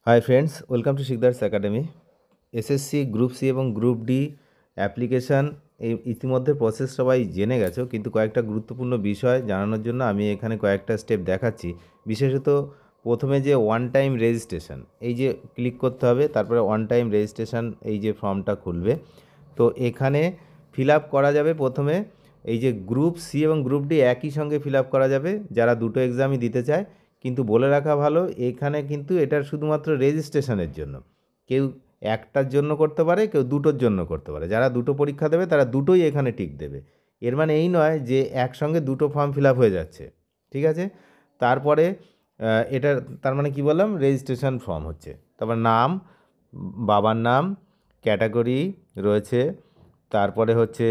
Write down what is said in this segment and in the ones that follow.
High friends, welcome to Sikdar's academy. SSC group C এবং group D application এই ইতিমধ্যে process সবাই জেনে গেছো, কিন্তু কয়েকটা গুরুত্বপূর্ণ বিষয় জানানোর জন্য আমি এখানে কয়েকটা স্টেপ দেখাচ্ছি। বিশেষত প্রথমে যে ওয়ান টাইম রেজিস্ট্রেশন, এই যে ক্লিক করতে হবে, তারপরে ওয়ান টাইম রেজিস্ট্রেশন এই যে ফর্মটা খুলবে। তো এখানে ফিল আপ করা যাবে প্রথমে এই যে গ্রুপ সি এবং গ্রুপ ডি একই সঙ্গে ফিল আপ করা যাবে যারা দুটো এক্সামই দিতে চায়। কিন্তু বলে রাখা ভালো, এখানে কিন্তু এটার শুধুমাত্র রেজিস্ট্রেশনের জন্য। কেউ একটার জন্য করতে পারে, কেউ দুটোর জন্য করতে পারে। যারা দুটো পরীক্ষা দেবে তারা দুটোই এখানে টিক দেবে। এর মানে এই নয় যে একসঙ্গে দুটো ফর্ম ফিল আপ হয়ে যাচ্ছে, ঠিক আছে। তারপরে এটার তার মানে কি বললাম, রেজিস্ট্রেশন ফর্ম হচ্ছে। তারপর নাম, বাবার নাম, ক্যাটাগরি রয়েছে। তারপরে হচ্ছে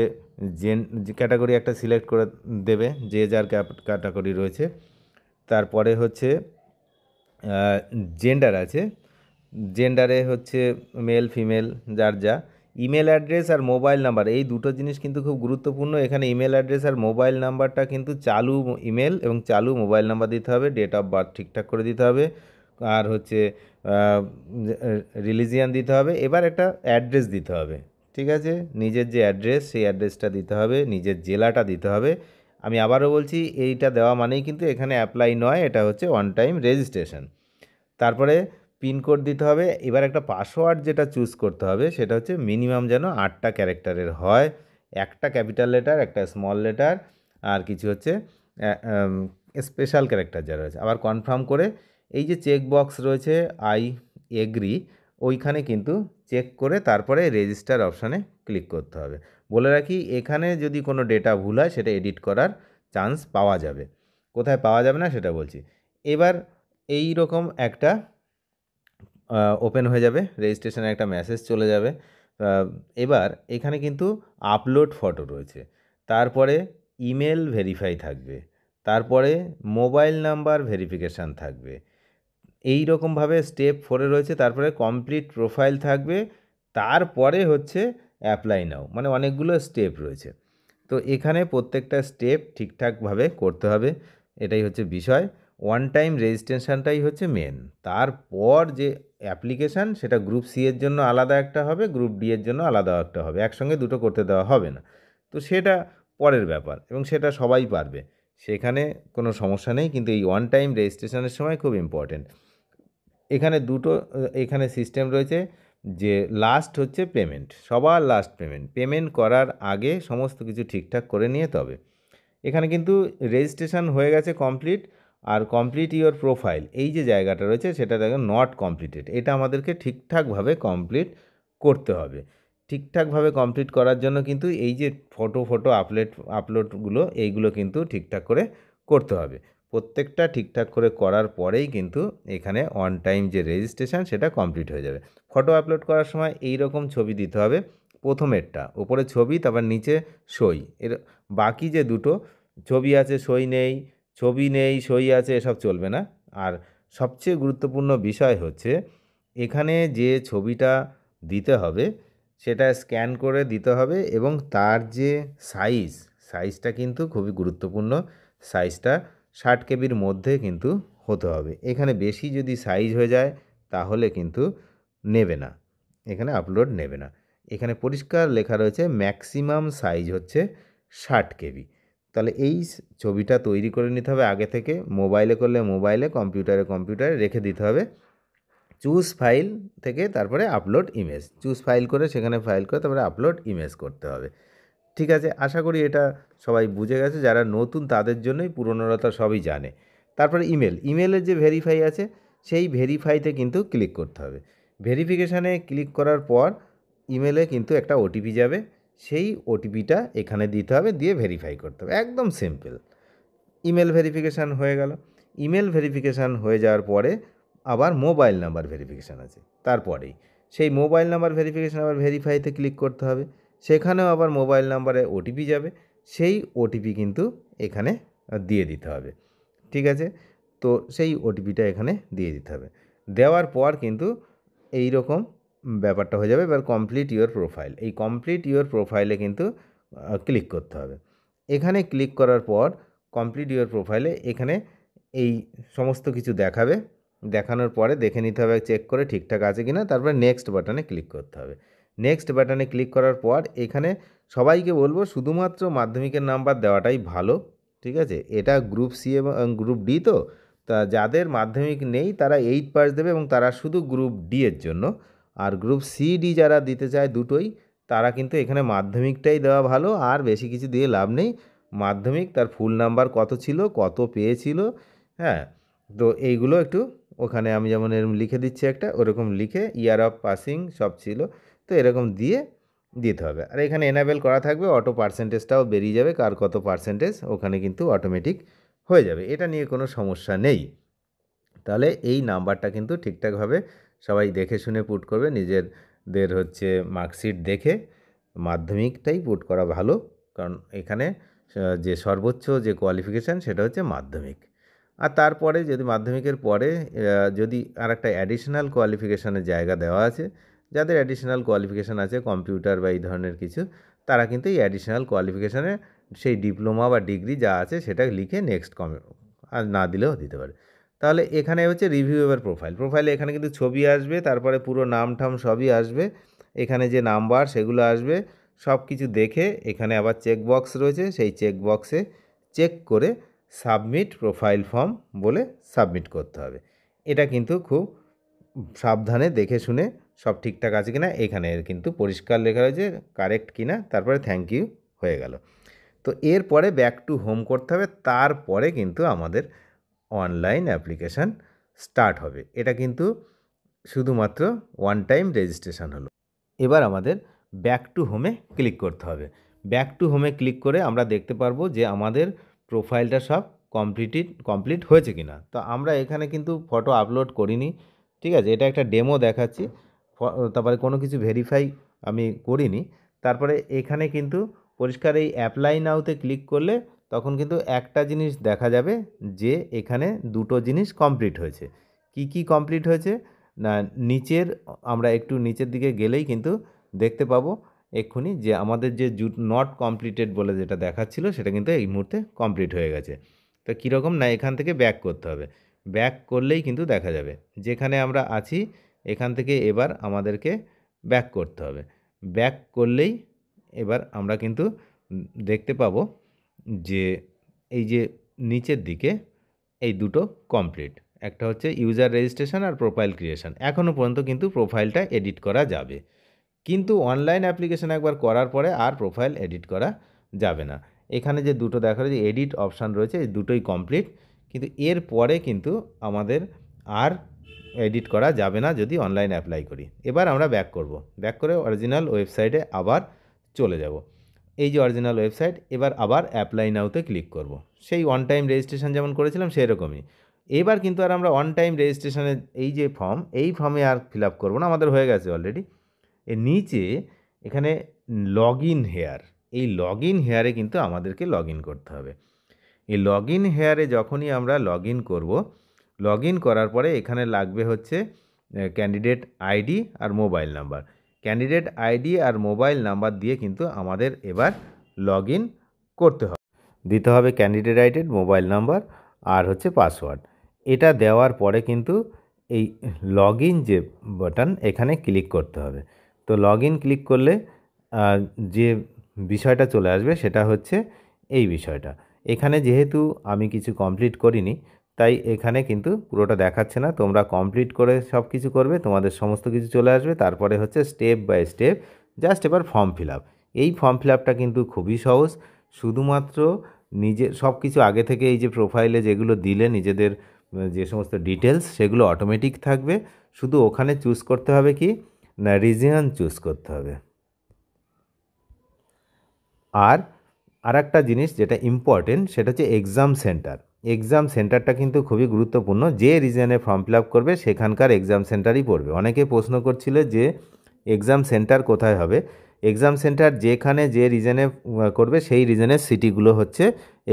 ক্যাটাগরি একটা সিলেক্ট করে দেবে, যে যার ক্যাটাগরি রয়েছে। তারপরে হচ্ছে জেন্ডার আছে, জেন্ডারে হচ্ছে মেল ফিমেল যার যা। ইমেল অ্যাড্রেস আর মোবাইল নাম্বার, এই দুটো জিনিস কিন্তু খুব গুরুত্বপূর্ণ। এখানে ইমেল অ্যাড্রেস আর মোবাইল নাম্বারটা কিন্তু চালু ইমেল এবং চালু মোবাইল নাম্বার দিতে হবে। ডেট অফ বার্থ ঠিকঠাক করে দিতে হবে। আর হচ্ছে রিলিজিয়ান দিতে হবে। এবার একটা অ্যাড্রেস দিতে হবে, ঠিক আছে। নিজের যে অ্যাড্রেস, সেই অ্যাড্রেসটা দিতে হবে, নিজের জেলাটা দিতে হবে। আমি আবারও বলছি, এইটা দেওয়া মানেই কিন্তু এখানে অ্যাপ্লাই নয়, এটা হচ্ছে ওয়ান টাইম রেজিস্ট্রেশন। তারপরে পিনকোড দিতে হবে। এবার একটা পাসওয়ার্ড যেটা চুজ করতে হবে সেটা হচ্ছে মিনিমাম যেন 8টা ক্যারেক্টারের হয়। একটা ক্যাপিটাল লেটার, একটা স্মল লেটার, আর কিছু হচ্ছে স্পেশাল ক্যারেক্টার যা রয়েছে। আবার কনফার্ম করে এই যে চেক বক্স রয়েছে আই এগ্রি, ওইখানে কিন্তু চেক করে তারপরে রেজিস্টার অপশানে ক্লিক করতে হবে। বলে রাখি, এখানে যদি কোনো ডেটা ভুল হয় সেটা এডিট করার চান্স পাওয়া যাবে। কোথায় পাওয়া যাবে না সেটা বলছি। এবার এই রকম একটা ওপেন হয়ে যাবে, রেজিস্ট্রেশনের একটা মেসেজ চলে যাবে। এবার এখানে কিন্তু আপলোড ফটো রয়েছে, তারপরে ইমেল ভেরিফাই থাকবে, তারপরে মোবাইল নাম্বার ভেরিফিকেশান থাকবে। এই রকমভাবে স্টেপ 4-এ রয়েছে। তারপরে কমপ্লিট প্রোফাইল থাকবে, তারপরে হচ্ছে অ্যাপ্লাই নাও, মানে অনেকগুলো স্টেপ রয়েছে। তো এখানে প্রত্যেকটা স্টেপ ঠিকঠাকভাবে করতে হবে, এটাই হচ্ছে বিষয়। ওয়ান টাইম রেজিস্ট্রেশনটাই হচ্ছে মেন। তারপর যে অ্যাপ্লিকেশান, সেটা গ্রুপ সি এর জন্য আলাদা একটা হবে, গ্রুপ ডি এর জন্য আলাদা একটা হবে, একসঙ্গে দুটো করতে দেওয়া হবে না। তো সেটা পরের ব্যাপার, এবং সেটা সবাই পারবে, সেখানে কোনো সমস্যা নেই। কিন্তু এই ওয়ান টাইম রেজিস্ট্রেশনের সময় খুব ইম্পর্টেন্ট। এখানে দুটো এখানে সিস্টেম রয়েছে, যে লাস্ট হচ্ছে পেমেন্ট, সবার লাস্ট পেমেন্ট করার আগে সমস্ত কিছু ঠিকঠাক করে নিয়ে তবে। এখানে কিন্তু রেজিস্ট্রেশন হয়ে গেছে কমপ্লিট, আর কমপ্লিট ইওর প্রোফাইল এই যে জায়গাটা রয়েছে সেটা দেখো নট কমপ্লিটেড। এটা আমাদেরকে ঠিকঠাকভাবে কমপ্লিট করতে হবে। ঠিকঠাকভাবে কমপ্লিট করার জন্য কিন্তু এই যে ফটো আপলোডগুলো, এইগুলো কিন্তু ঠিকঠাক করে করতে হবে। প্রত্যেকটা ঠিকঠাক করে করার পরেই কিন্তু এখানে অন টাইম যে রেজিস্ট্রেশন সেটা কমপ্লিট হয়ে যাবে। ফটো আপলোড করার সময় এই রকম ছবি দিতে হবে, প্রথমেরটা ওপরে ছবি, তারপর নিচে সই। এর বাকি যে দুটো ছবি আছে সই নেই, ছবি নেই সই আছে, এসব চলবে না। আর সবচেয়ে গুরুত্বপূর্ণ বিষয় হচ্ছে, এখানে যে ছবিটা দিতে হবে সেটা স্ক্যান করে দিতে হবে, এবং তার যে সাইজটা কিন্তু খুবই গুরুত্বপূর্ণ। সাইজটা 60 কেবির মধ্যে কিন্তু হতে হবে। এখানে বেশি যদি সাইজ হয়ে যায় তাহলে কিন্তু নেবে না, এখানে আপলোড নেবে না। এখানে পরিষ্কার লেখা রয়েছে ম্যাক্সিমাম সাইজ হচ্ছে 60 কেবি। তাহলে এই ছবিটা তৈরি করে নিতে হবে আগে থেকে। মোবাইলে করলে মোবাইলে, কম্পিউটারে রেখে দিতে হবে। চুজ ফাইল থেকে তারপরে আপলোড ইমেজ, চুজ ফাইল করে সেখানে ফাইল করে তারপরে আপলোড ইমেজ করতে হবে। ঠিক আছে, আশা করি এটা সবাই বুঝে গেছে। যারা নতুন তাদের জন্যই, পুরনোরা তো সবই জানে। তারপরে ইমেলের যে ভেরিফাই আছে, সেই ভেরিফাইতে কিন্তু ক্লিক করতে হবে। ভেরিফিকেশানে ক্লিক করার পর ইমেলে কিন্তু একটা ওটিপি যাবে, সেই ওটিপিটা এখানে দিতে হবে, দিয়ে ভেরিফাই করতে হবে। একদম সিম্পল। ইমেল ভেরিফিকেশান হয়ে গেল। ইমেল ভেরিফিকেশান হয়ে যাওয়ার পরে আবার মোবাইল নাম্বার ভেরিফিকেশান আছে তারপরেই। সেই মোবাইল নাম্বার ভেরিফিকেশান আবার ভেরিফাইতে ক্লিক করতে হবে, সেখানেও আবার মোবাইল নাম্বারে ওটিপি যাবে, সেই ওটিপি কিন্তু এখানে দিয়ে দিতে হবে, ঠিক আছে। তো সেই ওটিপিটা এখানে দিয়ে দিতে হবে। দেওয়ার পর কিন্তু এই রকম ব্যাপারটা হয়ে যাবে। এবার কমপ্লিট ইওর প্রোফাইল, এই কমপ্লিট ইওর প্রোফাইলে কিন্তু ক্লিক করতে হবে। এখানে ক্লিক করার পর কমপ্লিট ইওর প্রোফাইলে এখানে এই সমস্ত কিছু দেখাবে, দেখানোর পরে দেখে নিতে হবে চেক করে ঠিকঠাক আছে কি না, তারপরে নেক্সট বাটনে ক্লিক করতে হবে। নেক্সট বাটনে ক্লিক করার পর এখানে সবাইকে বলবো শুধুমাত্র মাধ্যমিকের নাম্বার দেওয়াটাই ভালো, ঠিক আছে। এটা গ্রুপ সি এবং গ্রুপ ডি, তো তা যাদের মাধ্যমিক নেই তারা 8 পাস দেবে এবং তারা শুধু গ্রুপ ডি এর জন্য। আর গ্রুপ সি ডি যারা দিতে চায় দুটোই, তারা কিন্তু এখানে মাধ্যমিকটাই দেওয়া ভালো, আর বেশি কিছু দিয়ে লাভ নেই। মাধ্যমিক তার ফুল নাম্বার কত ছিল, কত পেয়েছিল, হ্যাঁ, তো এইগুলো একটু ওখানে আমি যেমন এরকম লিখে দিচ্ছি একটা, ওরকম লিখে ইয়ার অফ পাসিং সব ছিল, তো এরকম দিয়ে দিতে হবে। আর এখানে এনাবেল করা থাকবে, অটো পার্সেন্টেজটাও বেরিয়ে যাবে, কার কত পার্সেন্টেজ ওখানে কিন্তু অটোমেটিক হয়ে যাবে, এটা নিয়ে কোনো সমস্যা নেই। তাহলে এই নাম্বারটা কিন্তু ঠিকঠাকভাবে সবাই দেখে শুনে পুট করবে, নিজেদের হচ্ছে মার্কশিট দেখে মাধ্যমিকটাই পুট করা ভালো, কারণ এখানে যে সর্বোচ্চ যে কোয়ালিফিকেশান সেটা হচ্ছে মাধ্যমিক। আর তারপরে যদি মাধ্যমিকের পরে যদি আর একটা অ্যাডিশনাল কোয়ালিফিকেশানের জায়গা দেওয়া আছে, যাদের অ্যাডিশনাল কোয়ালিফিকেশান আছে কম্পিউটার বা এই ধরনের কিছু, তারা কিন্তু এই অ্যাডিশনাল কোয়ালিফিকেশানে সেই ডিপ্লোমা বা ডিগ্রি যা আছে সেটা লিখে নেক্সট আর না দিলেও দিতে পারে। তাহলে এখানে হচ্ছে রিভিউয়েবল প্রোফাইল। প্রোফাইলে এখানে কিন্তু ছবি আসবে, তারপরে পুরো নাম ঠাম সবই আসবে, এখানে যে নাম্বার সেগুলো আসবে, সব কিছু দেখে এখানে আবার চেক বক্স রয়েছে, সেই চেক বক্সে চেক করে সাবমিট প্রোফাইল ফর্ম বলে সাবমিট করতে হবে। এটা কিন্তু খুব সাবধানে দেখে শুনে সব ঠিকঠাক আছে কিনা, এখানে কিন্তু পরিষ্কার লেখা রয়েছে কারেক্ট কিনা, তারপরে থ্যাংক ইউ হয়ে গেল। তো এরপরে ব্যাক টু হোম করতে হবে, তারপরে কিন্তু আমাদের অনলাইন অ্যাপ্লিকেশান স্টার্ট হবে। এটা কিন্তু শুধুমাত্র ওয়ান টাইম রেজিস্ট্রেশন হলো। এবার আমাদের ব্যাক টু হোমে ক্লিক করতে হবে। ব্যাক টু হোমে ক্লিক করে আমরা দেখতে পারবো যে আমাদের প্রোফাইলটা সব কমপ্লিট হয়েছে কিনা। তো আমরা এখানে কিন্তু ফটো আপলোড করিনি, ঠিক আছে, এটা একটা ডেমো দেখাচ্ছি, তারপরে কোনো কিছু ভেরিফাই আমি করিনি। তারপরে এখানে কিন্তু পরিষ্কার এই অ্যাপ্লাই নাওতে ক্লিক করলে তখন কিন্তু একটা জিনিস দেখা যাবে যে এখানে দুটো জিনিস কমপ্লিট হয়েছে। কি কি কমপ্লিট হয়েছে না, নিচের আমরা একটু নিচের দিকে গেলেই কিন্তু দেখতে পাবো এক্ষুনি যে আমাদের যে নট কমপ্লিটেড বলে যেটা দেখাচ্ছিল সেটা কিন্তু এই মুহূর্তে কমপ্লিট হয়ে গেছে। তো কীরকম না, এখান থেকে ব্যাক করতে হবে, ব্যাক করলেই কিন্তু দেখা যাবে যেখানে আমরা আছি এখান থেকে এবার আমাদেরকে ব্যাক করতে হবে। ব্যাক করলেই এবার আমরা কিন্তু দেখতে পাবো যে এই যে নিচের দিকে এই দুটো কমপ্লিট, একটা হচ্ছে ইউজার রেজিস্ট্রেশন আর প্রোফাইল ক্রিয়েশন। এখনও পর্যন্ত কিন্তু প্রোফাইলটা এডিট করা যাবে, কিন্তু অনলাইন অ্যাপ্লিকেশন একবার করার পরে আর প্রোফাইল এডিট করা যাবে না। এখানে যে দুটো দেখা যায় এডিট অপশান রয়েছে, এই দুটোই কমপ্লিট, কিন্তু এর পরে কিন্তু আমাদের আর এডিট করা যাবে না যদি অনলাইন অ্যাপ্লাই করি। এবার আমরা ব্যাক করব, ব্যাক করে অরিজিনাল ওয়েবসাইটে আবার চলে যাব। এই যে অরিজিনাল ওয়েবসাইট, এবার আবার অ্যাপ্লাই নাওতে ক্লিক করব, সেই ওয়ান টাইম রেজিস্ট্রেশন যেমন করেছিলাম সেরকমই। এবার কিন্তু আর আমরা ওয়ান টাইম রেজিস্ট্রেশনের এই যে ফর্ম, এই ফর্মে আর ফিল আপ করবো না, আমাদের হয়ে গেছে অলরেডি। এর নিচে এখানে লগ ইন হেয়ার, এই লগ ইন হেয়ারে কিন্তু আমাদেরকে লগ ইন করতে হবে। এই লগ ইন হেয়ারে যখনই আমরা লগ ইন করবো, লগ ইন করার পরে এখানে লাগবে হচ্ছে ক্যান্ডিডেট আইডি আর মোবাইল নাম্বার। ক্যান্ডিডেট আইডি আর মোবাইল নাম্বার দিয়ে কিন্তু আমাদের এবার লগ ইন করতে হবে, দিতে হবে ক্যান্ডিডেট আইডি, মোবাইল নাম্বার আর হচ্ছে পাসওয়ার্ড। এটা দেওয়ার পরে কিন্তু এই লগ ইন যে বাটন এখানে ক্লিক করতে হবে। তো লগ ইন ক্লিক করলে যে বিষয়টা চলে আসবে সেটা হচ্ছে এই বিষয়টা। এখানে যেহেতু আমি কিছু কমপ্লিট করিনি তাই এখানে কিন্তু পুরোটা দেখাচ্ছে না, তোমরা কমপ্লিট করে সব কিছু করবে, তোমাদের সমস্ত কিছু চলে আসবে। তারপরে হচ্ছে স্টেপ বাই স্টেপ জাস্ট এবার ফর্ম ফিল আপ। এই ফর্ম ফিল আপটা কিন্তু খুবই সহজ, শুধুমাত্র নিজে সব কিছু আগে থেকে এই যে প্রোফাইলে যেগুলো দিলে নিজেদের যে সমস্ত ডিটেলস সেগুলো অটোমেটিক থাকবে, শুধু ওখানে চুজ করতে হবে কি না রিজিয়ন চুজ করতে হবে। আর আরেকটা জিনিস যেটা ইম্পর্টেন্ট সেটা হচ্ছে এক্সাম সেন্টার। এক্সাম সেন্টারটা কিন্তু খুবই গুরুত্বপূর্ণ, যে রিজনে ফর্ম ফিল আপ করবে সেখানকার এক্সাম সেন্টারই পড়বে। অনেকে প্রশ্ন করছিল যে এক্সাম সেন্টার কোথায় হবে। এক্সাম সেন্টার যেখানে যে রিজনে করবে সেই রিজনের সিটিগুলো হচ্ছে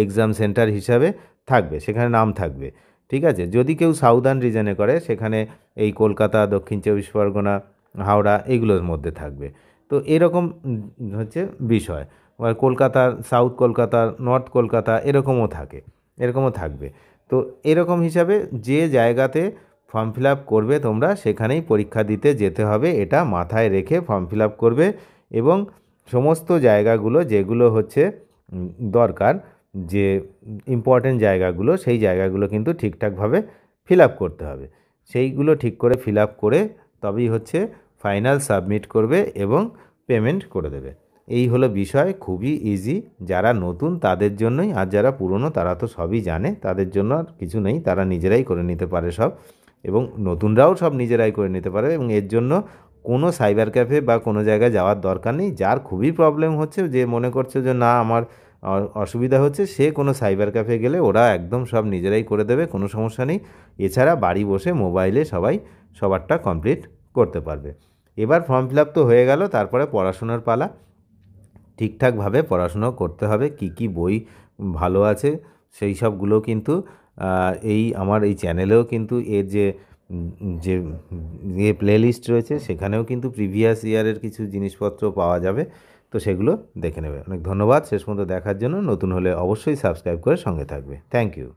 এক্সাম সেন্টার হিসাবে থাকবে, সেখানে নাম থাকবে, ঠিক আছে। যদি কেউ সাউদার্ন রিজনে করে সেখানে এই কলকাতা, দক্ষিণ চব্বিশ পরগনা, হাওড়া এগুলোর মধ্যে থাকবে। তো এরকম হচ্ছে বিষয়, কলকাতা, সাউথ কলকাতা, নর্থ কলকাতা এরকমও থাকবে। তো এরকম হিসাবে যে জায়গাতে ফর্ম ফিল আপ করবে তোমরা সেখানেই পরীক্ষা দিতে যেতে হবে, এটা মাথায় রেখে ফর্ম ফিল আপ করবে। এবং সমস্ত জায়গাগুলো যেগুলো হচ্ছে দরকার, যে ইম্পর্টেন্ট জায়গাগুলো, সেই জায়গাগুলো কিন্তু ঠিকঠাকভাবে ফিল আপ করতে হবে। সেইগুলো ঠিক করে ফিল আপ করে তবেই হচ্ছে ফাইনাল সাবমিট করবে এবং পেমেন্ট করে দেবে। এই হলো বিষয়, খুবই ইজি। যারা নতুন তাদের জন্যই, আর যারা পুরনো তারা তো সবই জানে, তাদের জন্য আর কিছু নেই, তারা নিজেরাই করে নিতে পারে সব। এবং নতুনরাও সব নিজেরাই করে নিতে পারে, এবং এর জন্য কোনো সাইবার ক্যাফে বা কোনো জায়গায় যাওয়ার দরকার নেই। যার খুবই প্রবলেম হচ্ছে, যে মনে করছে যে না আমার অসুবিধা হচ্ছে, সে কোনো সাইবার ক্যাফে গেলে ওরা একদম সব নিজেরাই করে দেবে, কোনো সমস্যা নেই। এছাড়া বাড়ি বসে মোবাইলে সবাই সবারটা কমপ্লিট করতে পারবে। এবার ফর্ম ফিল আপ তো হয়ে গেল, তারপরে পড়াশোনার পালা। ঠিকঠাকভাবে পড়াশুনো করতে হবে। কি কি বই ভালো আছে সেই সবগুলো কিন্তু এই আমার এই চ্যানেলেও কিন্তু এর যে যে যে প্লেলিস্ট রয়েছে সেখানেও কিন্তু প্রিভিয়াস ইয়ারের কিছু জিনিসপত্র পাওয়া যাবে, তো সেগুলো দেখে নেবে। অনেক ধন্যবাদ শেষ পর্যন্ত দেখার জন্য। নতুন হলে অবশ্যই সাবস্ক্রাইব করে সঙ্গে থাকবে। Thank you.